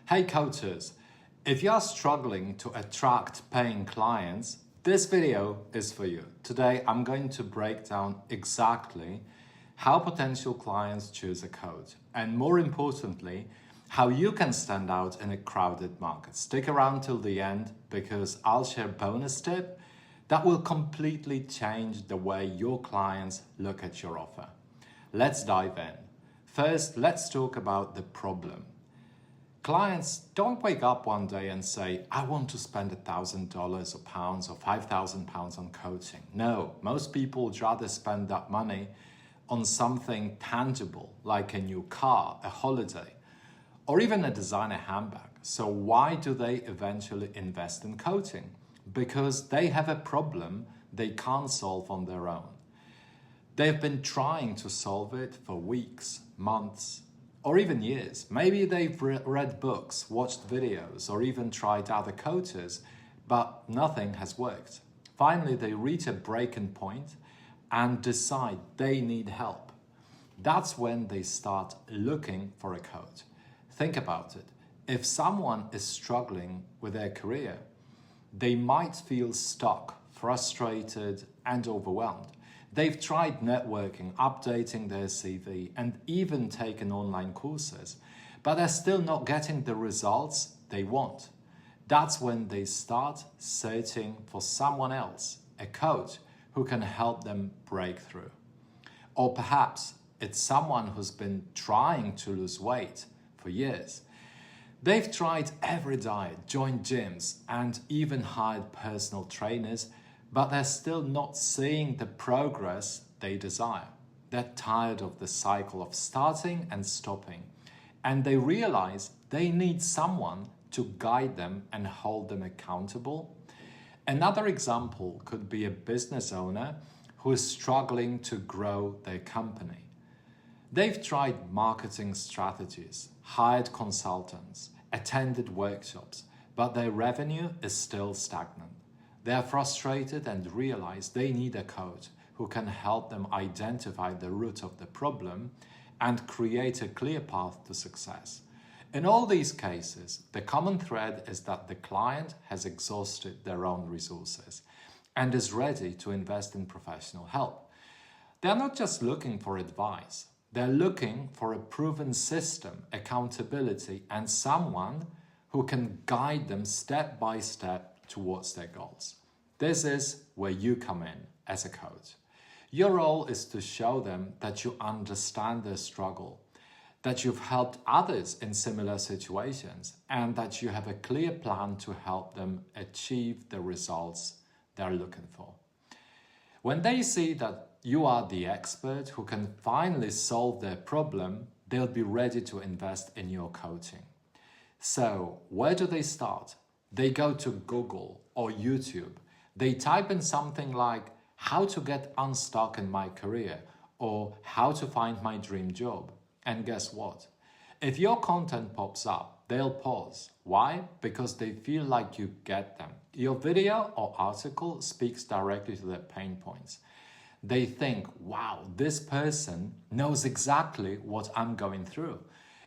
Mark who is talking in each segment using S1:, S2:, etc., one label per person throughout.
S1: Hey coaches, if you are struggling to attract paying clients, this video is for you. Today I'm going to break down exactly how potential clients choose a coach, and more importantly, how you can stand out in a crowded market. Stick around till the end because I'll share a bonus tip that will completely change the way your clients look at your offer. Let's dive in. First, let's talk about the problem. Clients don't wake up one day and say, I want to spend $1,000 or pounds or £5,000 on coaching. No, most people would rather spend that money on something tangible, like a new car, a holiday, or even a designer handbag. So why do they eventually invest in coaching? Because they have a problem they can't solve on their own. They've been trying to solve it for weeks, months, or even years. Maybe they've read books, watched videos, or even tried other coaches, but nothing has worked. Finally, they reach a breaking point and decide they need help. That's when they start looking for a coach. Think about it. If someone is struggling with their career, they might feel stuck, frustrated, and overwhelmed. They've tried networking, updating their CV, and even taken online courses, but they're still not getting the results they want. That's when they start searching for someone else, a coach who can help them break through. Or perhaps it's someone who's been trying to lose weight for years. They've tried every diet, joined gyms, and even hired personal trainers, but they're still not seeing the progress they desire. They're tired of the cycle of starting and stopping, and they realize they need someone to guide them and hold them accountable. Another example could be a business owner who is struggling to grow their company. They've tried marketing strategies, hired consultants, attended workshops, but their revenue is still stagnant. They are frustrated and realize they need a coach who can help them identify the root of the problem and create a clear path to success. In all these cases, the common thread is that the client has exhausted their own resources and is ready to invest in professional help. They are not just looking for advice. They're looking for a proven system, accountability, and someone who can guide them step by step towards their goals. This is where you come in as a coach. Your role is to show them that you understand their struggle, that you've helped others in similar situations, and that you have a clear plan to help them achieve the results they're looking for. When they see that you are the expert who can finally solve their problem, they'll be ready to invest in your coaching. So, where do they start? They go to Google or YouTube. They type in something like, how to get unstuck in my career, or how to find my dream job. And guess what? If your content pops up, they'll pause. Why? Because they feel like you get them. Your video or article speaks directly to their pain points. They think, wow, this person knows exactly what I'm going through.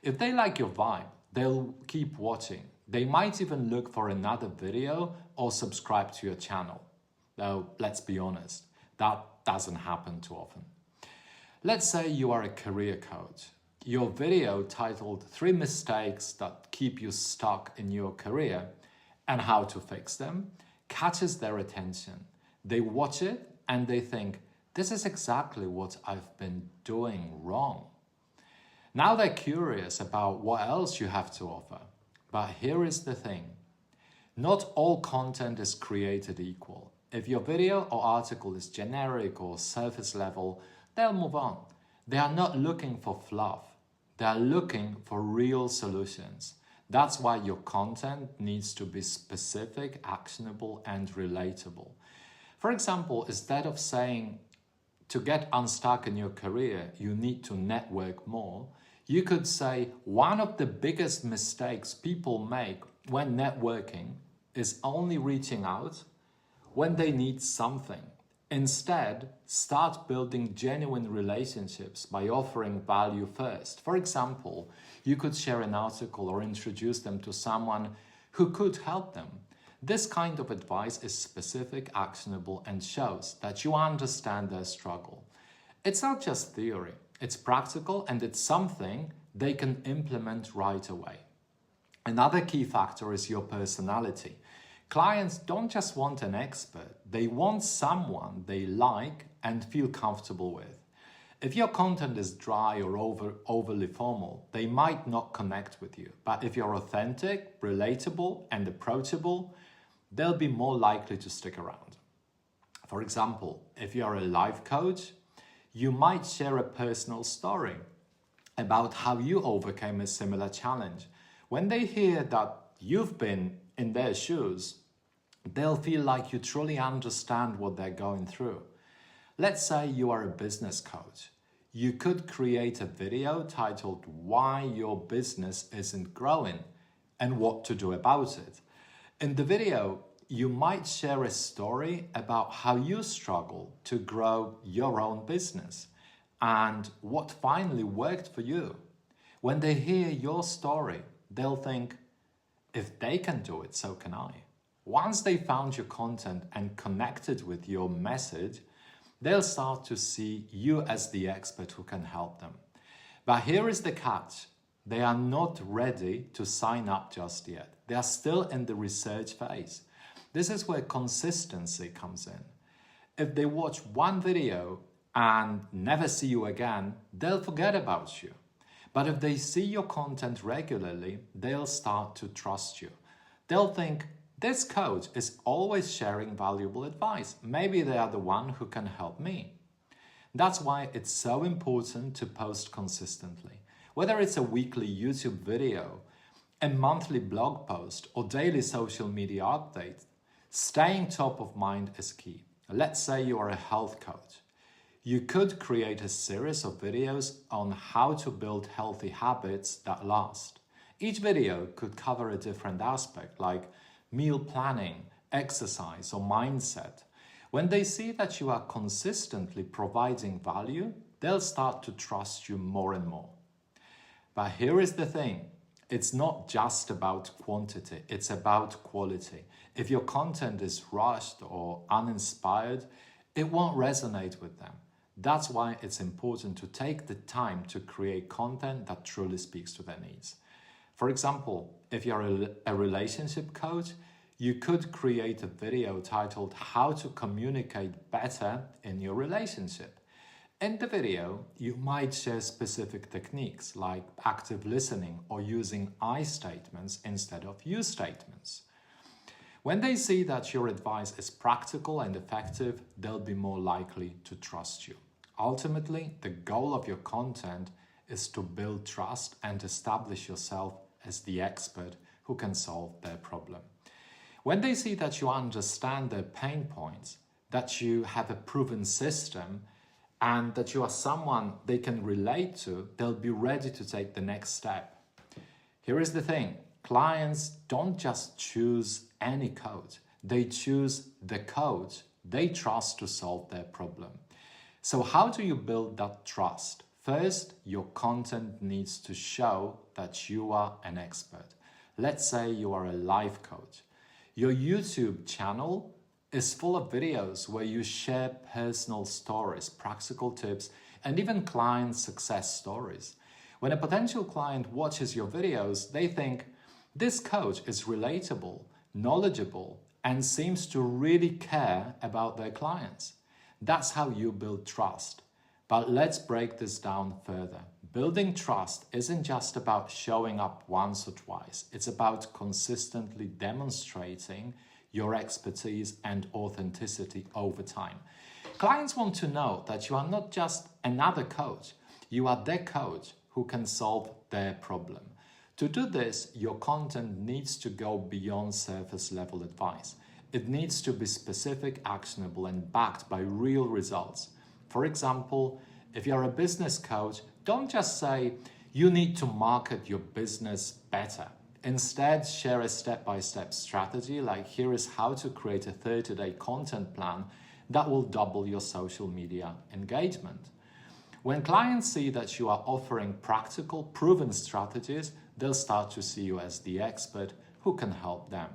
S1: If they like your vibe, they'll keep watching. They might even look for another video or subscribe to your channel. Though, let's be honest, that doesn't happen too often. Let's say you are a career coach. Your video titled 3 mistakes that keep you stuck in your career and how to fix them catches their attention. They watch it and they think, this is exactly what I've been doing wrong. Now they're curious about what else you have to offer. But here is the thing. Not all content is created equal. If your video or article is generic or surface level, they'll move on. They are not looking for fluff. They are looking for real solutions. That's why your content needs to be specific, actionable, and relatable. For example, instead of saying, to get unstuck in your career, you need to network more, you could say, one of the biggest mistakes people make when networking is only reaching out when they need something. Instead, start building genuine relationships by offering value first. For example, You could share an article or introduce them to someone who could help them. This kind of advice is specific, actionable, and shows that you understand their struggle. It's not just theory, it's practical, and it's something they can implement right away. Another key factor is your personality. Clients don't just want an expert, they want someone they like and feel comfortable with. If your content is dry or overly formal, they might not connect with you. But if you're authentic, relatable, and approachable, they'll be more likely to stick around. For example, if you're a life coach, you might share a personal story about how you overcame a similar challenge. When they hear that you've been in their shoes, they'll feel like you truly understand what they're going through. Let's say you are a business coach. You could create a video titled "Why Your Business Isn't Growing" and what to do about it. In the video, you might share a story about how you struggle to grow your own business and what finally worked for you. When they hear your story, they'll think, if they can do it, so can I. Once they found your content and connected with your message, they'll start to see you as the expert who can help them. But here is the catch. They are not ready to sign up just yet. They are still in the research phase. This is where consistency comes in. If they watch one video and never see you again, they'll forget about you. But if they see your content regularly, they'll start to trust you. They'll think, this coach is always sharing valuable advice. Maybe they are the one who can help me. That's why it's so important to post consistently. Whether it's a weekly YouTube video, a monthly blog post, or daily social media update, staying top of mind is key. Let's say you are a health coach. You could create a series of videos on how to build healthy habits that last. Each video could cover a different aspect, like meal planning, exercise, or mindset. When they see that you are consistently providing value, they'll start to trust you more and more. But here is the thing. It's not just about quantity, it's about quality. If your content is rushed or uninspired, it won't resonate with them. That's why it's important to take the time to create content that truly speaks to their needs. For example, if you're a relationship coach, you could create a video titled "How to Communicate Better in Your Relationship." In the video, you might share specific techniques like active listening or using I statements instead of you statements. When they see that your advice is practical and effective, they'll be more likely to trust you. Ultimately, the goal of your content is to build trust and establish yourself as the expert who can solve their problem. When they see that you understand their pain points, that you have a proven system, and that you are someone they can relate to, they'll be ready to take the next step. Here is the thing. Clients don't just choose any coach. They choose the coach they trust to solve their problem. So how do you build that trust? First, your content needs to show that you are an expert. Let's say you are a life coach. Your YouTube channel is full of videos where you share personal stories, practical tips, and even client success stories. When a potential client watches your videos, they think, this coach is relatable, knowledgeable, and seems to really care about their clients. That's how you build trust. But let's break this down further. Building trust isn't just about showing up once or twice. It's about consistently demonstrating your expertise and authenticity over time. Clients want to know that you are not just another coach. You are their coach who can solve their problem. To do this, your content needs to go beyond surface level advice. It needs to be specific, actionable, and backed by real results. For example, if you're a business coach, don't just say, you need to market your business better. Instead, share a step-by-step strategy like here is how to create a 30-day content plan that will double your social media engagement. When clients see that you are offering practical, proven strategies, they'll start to see you as the expert who can help them.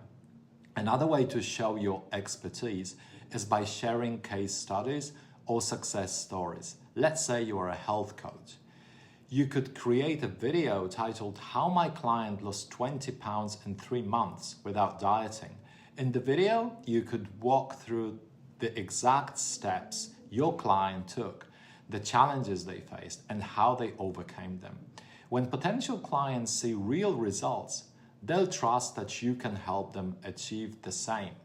S1: Another way to show your expertise is by sharing case studies or success stories. Let's say you are a health coach. You could create a video titled "How My Client Lost 20 Pounds in 3 months Without Dieting." In the video, you could walk through the exact steps your client took, the challenges they faced, and how they overcame them. When potential clients see real results, they'll trust that you can help them achieve the same.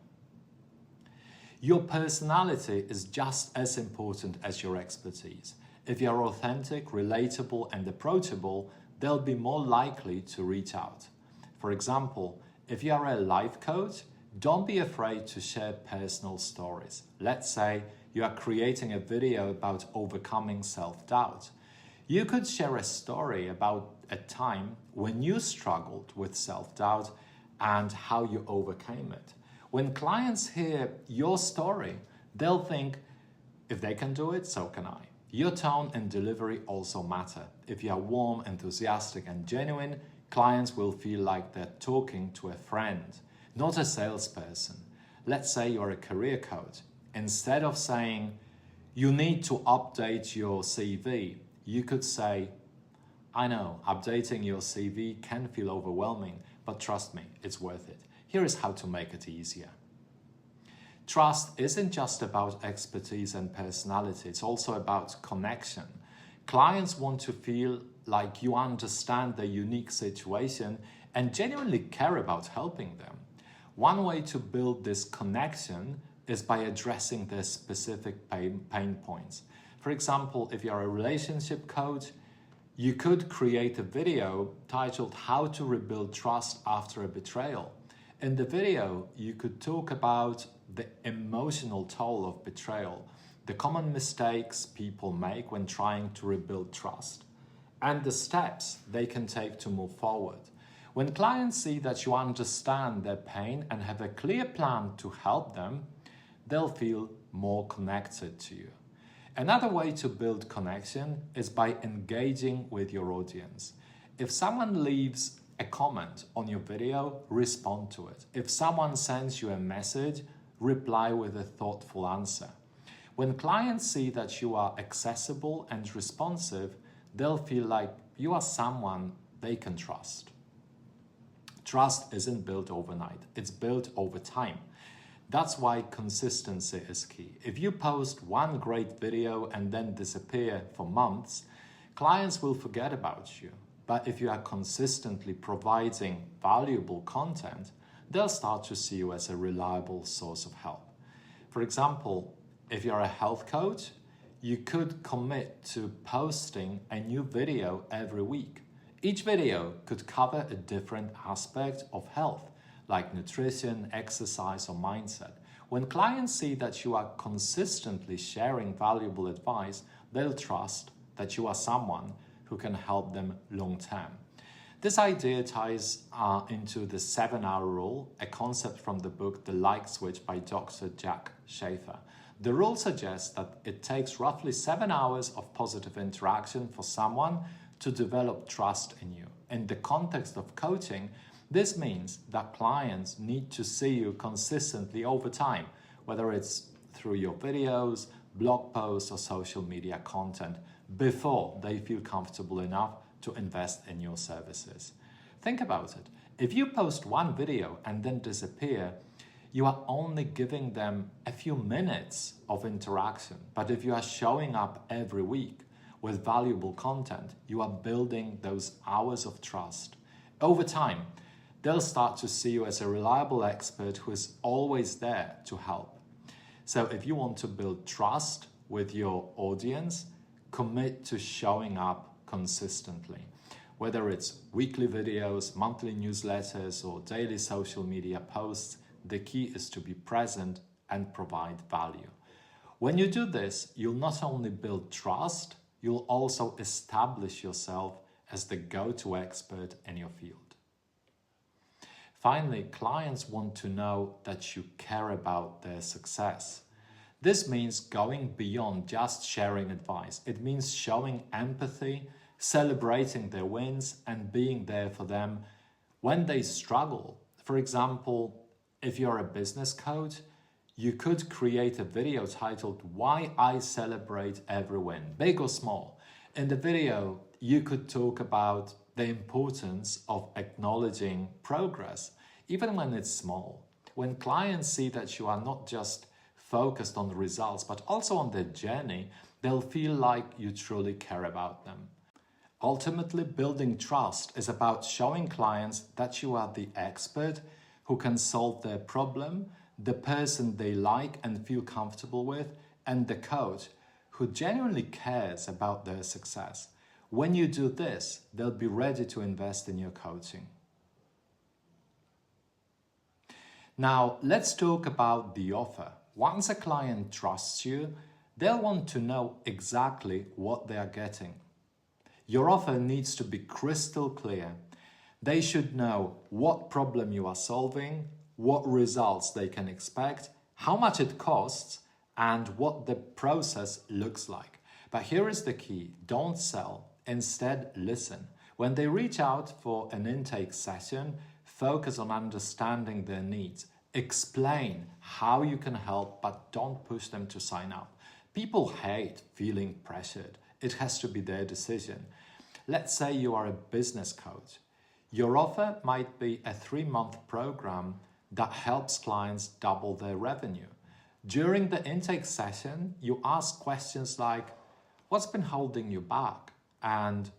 S1: Your personality is just as important as your expertise. If you're authentic, relatable, and approachable, they'll be more likely to reach out. For example, if you are a life coach, don't be afraid to share personal stories. Let's say you are creating a video about overcoming self-doubt. You could share a story about a time when you struggled with self-doubt and how you overcame it. When clients hear your story, they'll think, if they can do it, so can I. Your tone and delivery also matter. If you are warm, enthusiastic, and genuine, clients will feel like they're talking to a friend, not a salesperson. Let's say you're a career coach. Instead of saying, you need to update your CV, you could say, I know, updating your CV can feel overwhelming, but trust me, it's worth it. Here is how to make it easier. Trust isn't just about expertise and personality, it's also about connection. Clients want to feel like you understand their unique situation and genuinely care about helping them. One way to build this connection is by addressing their specific pain points. For example, if you're a relationship coach, you could create a video titled "How to Rebuild Trust After a Betrayal." In the video, you could talk about the emotional toll of betrayal, the common mistakes people make when trying to rebuild trust, and the steps they can take to move forward. When clients see that you understand their pain and have a clear plan to help them, they'll feel more connected to you. Another way to build connection is by engaging with your audience. If someone leaves a comment on your video, respond to it. If someone sends you a message, reply with a thoughtful answer. When clients see that you are accessible and responsive, they'll feel like you are someone they can trust. Trust isn't built overnight, it's built over time. That's why consistency is key. If you post one great video and then disappear for months, clients will forget about you. But if you are consistently providing valuable content, they'll start to see you as a reliable source of help. For example, if you're a health coach, you could commit to posting a new video every week. Each video could cover a different aspect of health, like nutrition, exercise, or mindset. When clients see that you are consistently sharing valuable advice, they'll trust that you are someone who can help them long term. This idea ties into the 7-hour rule, a concept from the book The Like Switch by Dr. Jack Schafer. The rule suggests that it takes roughly 7 hours of positive interaction for someone to develop trust in you. In the context of coaching, this means that clients need to see you consistently over time, whether it's through your videos, blog posts, or social media content, before they feel comfortable enough to invest in your services. Think about it. If you post one video and then disappear, you are only giving them a few minutes of interaction. But if you are showing up every week with valuable content, you are building those hours of trust. Over time, they'll start to see you as a reliable expert who is always there to help. So if you want to build trust with your audience, commit to showing up consistently. Whether it's weekly videos, monthly newsletters, or daily social media posts, the key is to be present and provide value. When you do this, you'll not only build trust, you'll also establish yourself as the go-to expert in your field. Finally, clients want to know that you care about their success. This means going beyond just sharing advice. It means showing empathy, celebrating their wins, and being there for them when they struggle. For example, if you're a business coach, you could create a video titled "Why I Celebrate Every Win," big or small. In the video, you could talk about the importance of acknowledging progress, even when it's small. When clients see that you are not just focused on the results, but also on their journey, they'll feel like you truly care about them. Ultimately, building trust is about showing clients that you are the expert who can solve their problem, the person they like and feel comfortable with, and the coach who genuinely cares about their success. When you do this, they'll be ready to invest in your coaching. Now, let's talk about the offer. Once a client trusts you, they'll want to know exactly what they are getting. Your offer needs to be crystal clear. They should know what problem you are solving, what results they can expect, how much it costs, and what the process looks like. But here is the key: don't sell, instead listen. When they reach out for an intake session, focus on understanding their needs. Explain how you can help, but don't push them to sign up. People hate feeling pressured. It has to be their decision. Let's say you are a business coach. Your offer might be a 3-month program that helps clients double their revenue. During the intake session, you ask questions like, what's been holding you back? And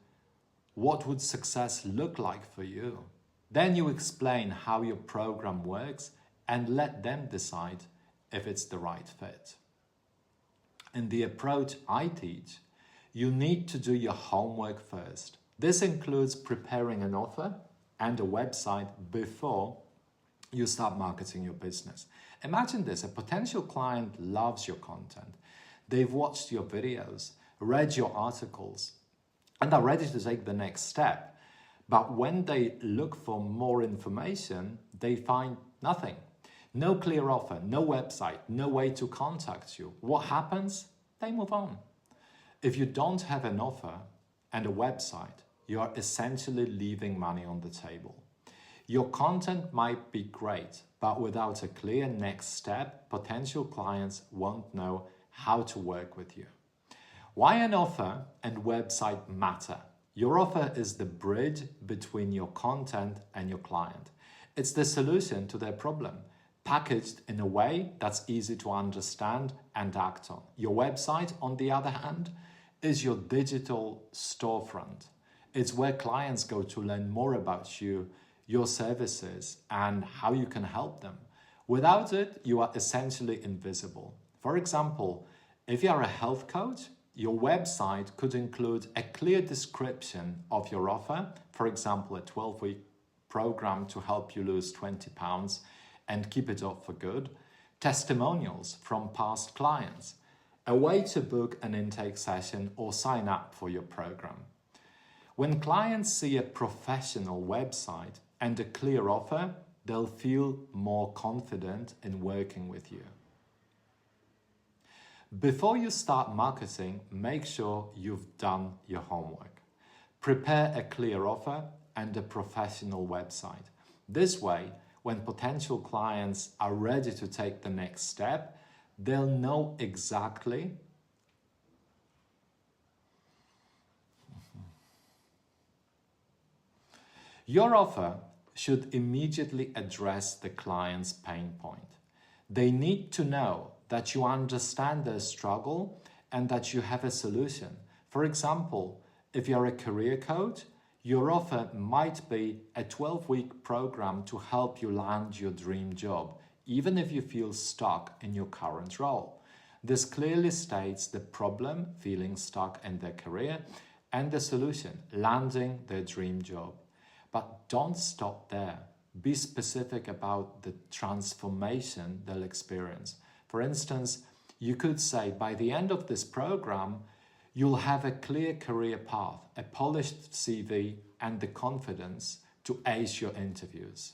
S1: what would success look like for you? Then you explain how your program works and let them decide if it's the right fit. In the approach I teach, you need to do your homework first. This includes preparing an offer and a website before you start marketing your business. Imagine this: a potential client loves your content. They've watched your videos, read your articles, and are ready to take the next step. But when they look for more information, they find nothing. No clear offer, no website, no way to contact you. What happens? They move on. If you don't have an offer and a website, you are essentially leaving money on the table. Your content might be great, but without a clear next step, potential clients won't know how to work with you. Why an offer and website matter? Your offer is the bridge between your content and your client. It's the solution to their problem, packaged in a way that's easy to understand and act on. Your website, on the other hand, is your digital storefront. It's where clients go to learn more about you, your services, and how you can help them. Without it, you are essentially invisible. For example, if you are a health coach, your website could include a clear description of your offer, for example, a 12-week program to help you lose 20 pounds and keep it off for good, testimonials from past clients, a way to book an intake session or sign up for your program. When clients see a professional website and a clear offer, they'll feel more confident in working with you. Before you start marketing, make sure you've done your homework. Prepare a clear offer and a professional website. This way, when potential clients are ready to take the next step, they'll know exactly your offer should immediately address the client's pain point. They need to know that you understand their struggle and that you have a solution. For example, if you're a career coach, your offer might be a 12-week program to help you land your dream job, even if you feel stuck in your current role. This clearly states the problem, feeling stuck in their career, and the solution, landing their dream job. But don't stop there. Be specific about the transformation they'll experience. For instance, you could say, by the end of this program, you'll have a clear career path, a polished CV, and the confidence to ace your interviews.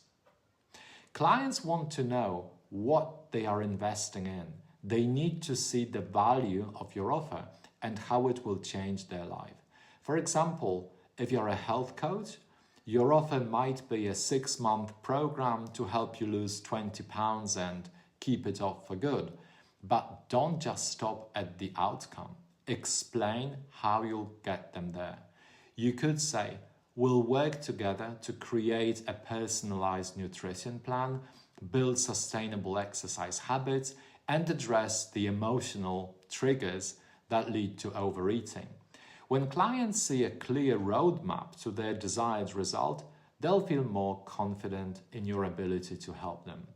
S1: Clients want to know what they are investing in. They need to see the value of your offer and how it will change their life. For example, if you're a health coach, your offer might be a 6-month program to help you lose 20 pounds and keep it off for good. But don't just stop at the outcome. Explain how you'll get them there. You could say, we'll work together to create a personalized nutrition plan, build sustainable exercise habits, and address the emotional triggers that lead to overeating. When clients see a clear roadmap to their desired result, they'll feel more confident in your ability to help them.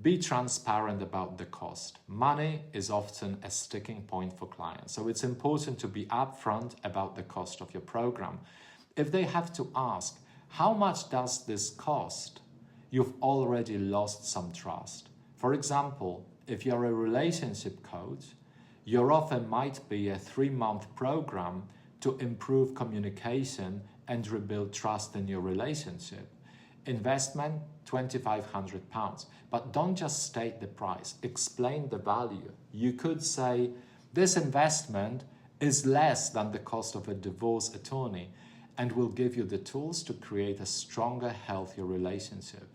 S1: Be transparent about the cost. Money is often a sticking point for clients, so it's important to be upfront about the cost of your program. If they have to ask, how much does this cost? You've already lost some trust. For example, if you're a relationship coach, your offer might be a 3-month program to improve communication and rebuild trust in your relationship. Investment, £2,500. But don't just state the price, explain the value. You could say, this investment is less than the cost of a divorce attorney and will give you the tools to create a stronger, healthier relationship.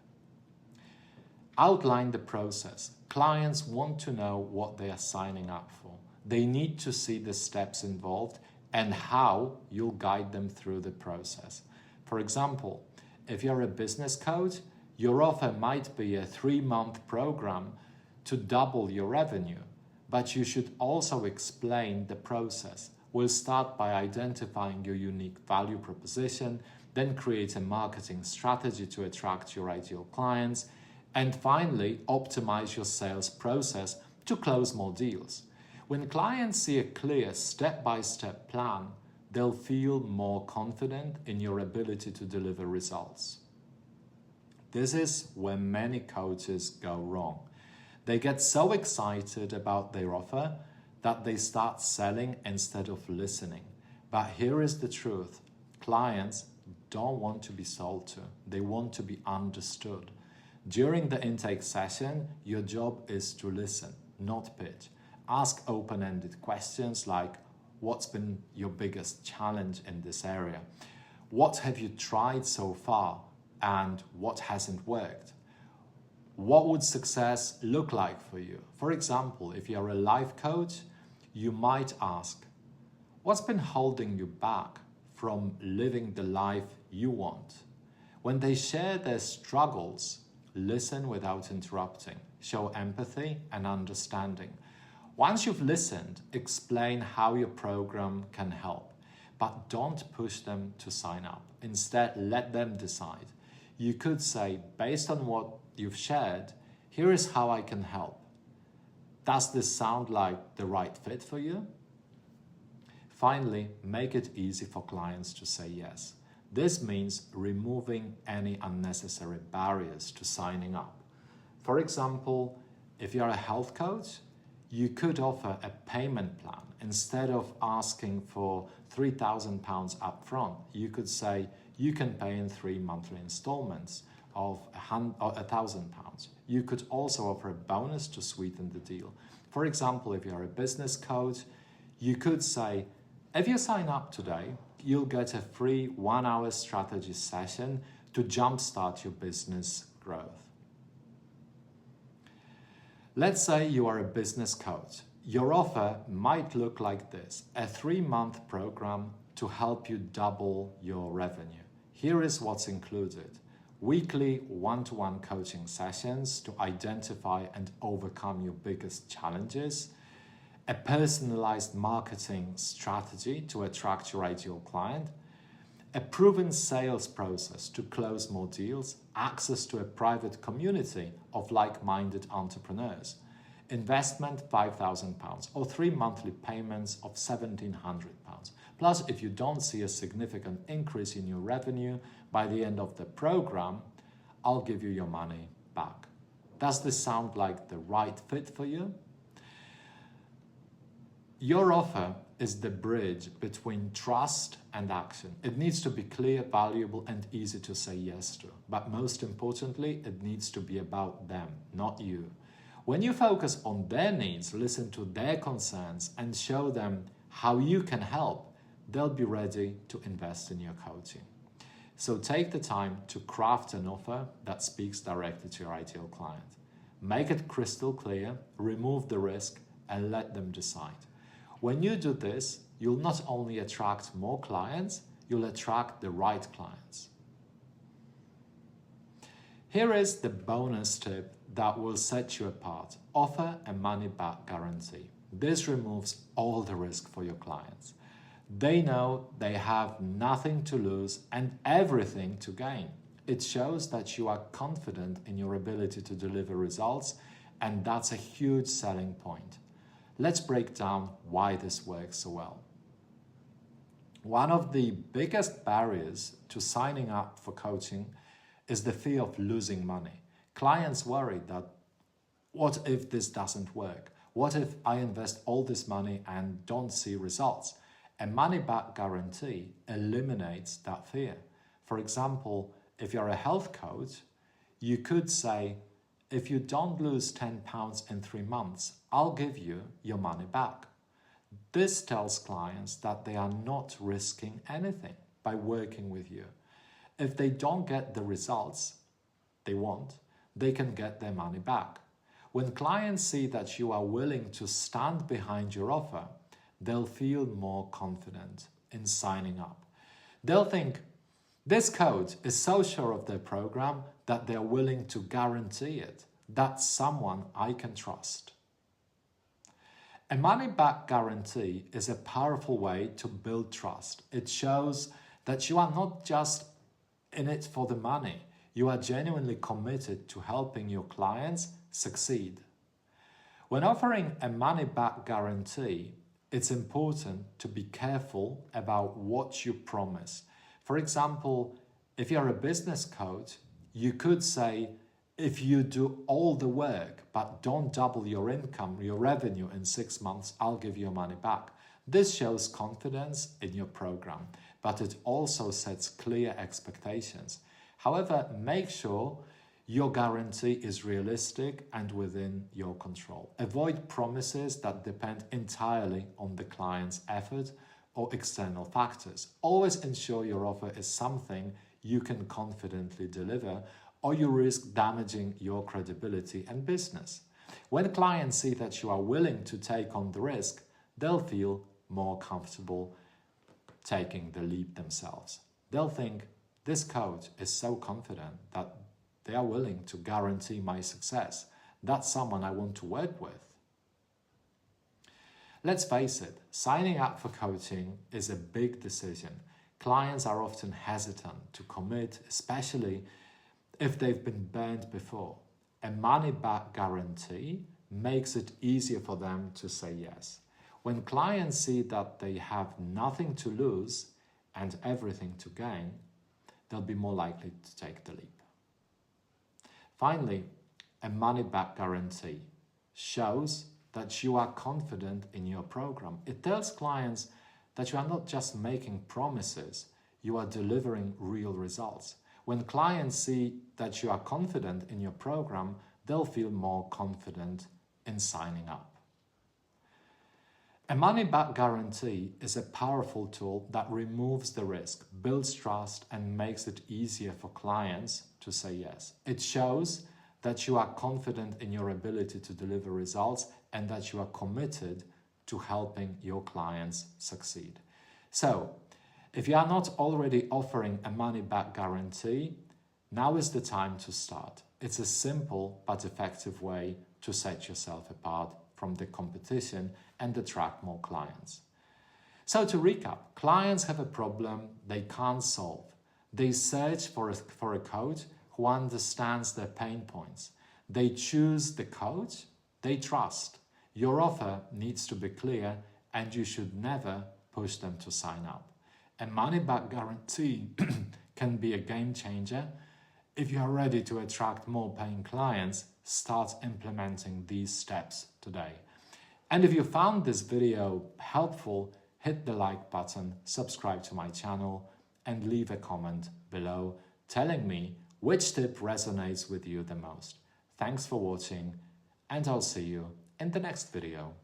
S1: Outline the process. Clients want to know what they are signing up for. They need to see the steps involved and how you'll guide them through the process. For example, if you're a business coach, your offer might be a 3-month program to double your revenue, but you should also explain the process. We'll start by identifying your unique value proposition, then create a marketing strategy to attract your ideal clients, and finally, optimize your sales process to close more deals. When clients see a clear step-by-step plan, they'll feel more confident in your ability to deliver results. This is where many coaches go wrong. They get so excited about their offer that they start selling instead of listening. But here is the truth. Clients don't want to be sold to. They want to be understood. During the intake session, your job is to listen, not pitch. Ask open-ended questions like, what's been your biggest challenge in this area? What have you tried so far and what hasn't worked? What would success look like for you? For example, if you're a life coach, you might ask, what's been holding you back from living the life you want? When they share their struggles, listen without interrupting. Show empathy and understanding. Once you've listened, explain how your program can help, but don't push them to sign up. Instead, let them decide. You could say, based on what you've shared, here is how I can help. Does this sound like the right fit for you? Finally, make it easy for clients to say yes. This means removing any unnecessary barriers to signing up. For example, if you're a health coach, you could offer a payment plan. Instead of asking for £3,000 upfront, you could say you can pay in 3 monthly installments of £1,000. You could also offer a bonus to sweeten the deal. For example, if you're a business coach, you could say, if you sign up today, you'll get a free 1-hour strategy session to jumpstart your business growth. Let's say you are a business coach. Your offer might look like this: a 3-month program to help you double your revenue. Here is what's included: weekly one-to-one coaching sessions to identify and overcome your biggest challenges, a personalized marketing strategy to attract your ideal client, a proven sales process to close more deals, access to a private community of like-minded entrepreneurs, investment £5,000 or 3 monthly payments of £1,700. Plus, if you don't see a significant increase in your revenue by the end of the program, I'll give you your money back. Does this sound like the right fit for you? Your offer is the bridge between trust and action. It needs to be clear, valuable, and easy to say yes to. But most importantly, it needs to be about them, not you. When you focus on their needs, listen to their concerns, and show them how you can help, they'll be ready to invest in your coaching. So take the time to craft an offer that speaks directly to your ideal client. Make it crystal clear, remove the risk, and let them decide. When you do this, you'll not only attract more clients, you'll attract the right clients. Here is the bonus tip that will set you apart. Offer a money-back guarantee. This removes all the risk for your clients. They know they have nothing to lose and everything to gain. It shows that you are confident in your ability to deliver results, and that's a huge selling point. Let's break down why this works so well. One of the biggest barriers to signing up for coaching is the fear of losing money. Clients worry that, what if this doesn't work? What if I invest all this money and don't see results? A money-back guarantee eliminates that fear. For example, if you're a health coach, you could say, if you don't lose £10 in 3 months, I'll give you your money back. This tells clients that they are not risking anything by working with you. If they don't get the results they want, they can get their money back. When clients see that you are willing to stand behind your offer, they'll feel more confident in signing up. They'll think, this coach is so sure of their program that they're willing to guarantee it. That's someone I can trust. A money-back guarantee is a powerful way to build trust. It shows that you are not just in it for the money. You are genuinely committed to helping your clients succeed. When offering a money-back guarantee, it's important to be careful about what you promise. For example, if you're a business coach, you could say, if you do all the work but don't double your income, your revenue in 6 months, I'll give you your money back. This shows confidence in your program, but it also sets clear expectations. However, make sure your guarantee is realistic and within your control. Avoid promises that depend entirely on the client's effort or external factors. Always ensure your offer is something you can confidently deliver, or you risk damaging your credibility and business. When clients see that you are willing to take on the risk, they'll feel more comfortable taking the leap themselves. They'll think, this coach is so confident that they are willing to guarantee my success. That's someone I want to work with. Let's face it, signing up for coaching is a big decision. Clients are often hesitant to commit, especially if they've been burned before. A money-back guarantee makes it easier for them to say yes. When clients see that they have nothing to lose and everything to gain, they'll be more likely to take the leap. Finally, a money-back guarantee shows that you are confident in your program. It tells clients that you are not just making promises, you are delivering real results. When clients see that you are confident in your program, they'll feel more confident in signing up. A money-back guarantee is a powerful tool that removes the risk, builds trust, and makes it easier for clients to say yes. It shows that you are confident in your ability to deliver results and that you are committed to helping your clients succeed. So, if you are not already offering a money-back guarantee, now is the time to start. It's a simple but effective way to set yourself apart from the competition and attract more clients. So to recap, clients have a problem they can't solve. They search for a coach who understands their pain points. They choose the coach they trust. Your offer needs to be clear and you should never push them to sign up. A money-back guarantee can be a game changer. If you are ready to attract more paying clients, start implementing these steps today. And if you found this video helpful, hit the like button, subscribe to my channel, and leave a comment below telling me which tip resonates with you the most. Thanks for watching, and I'll see you in the next video.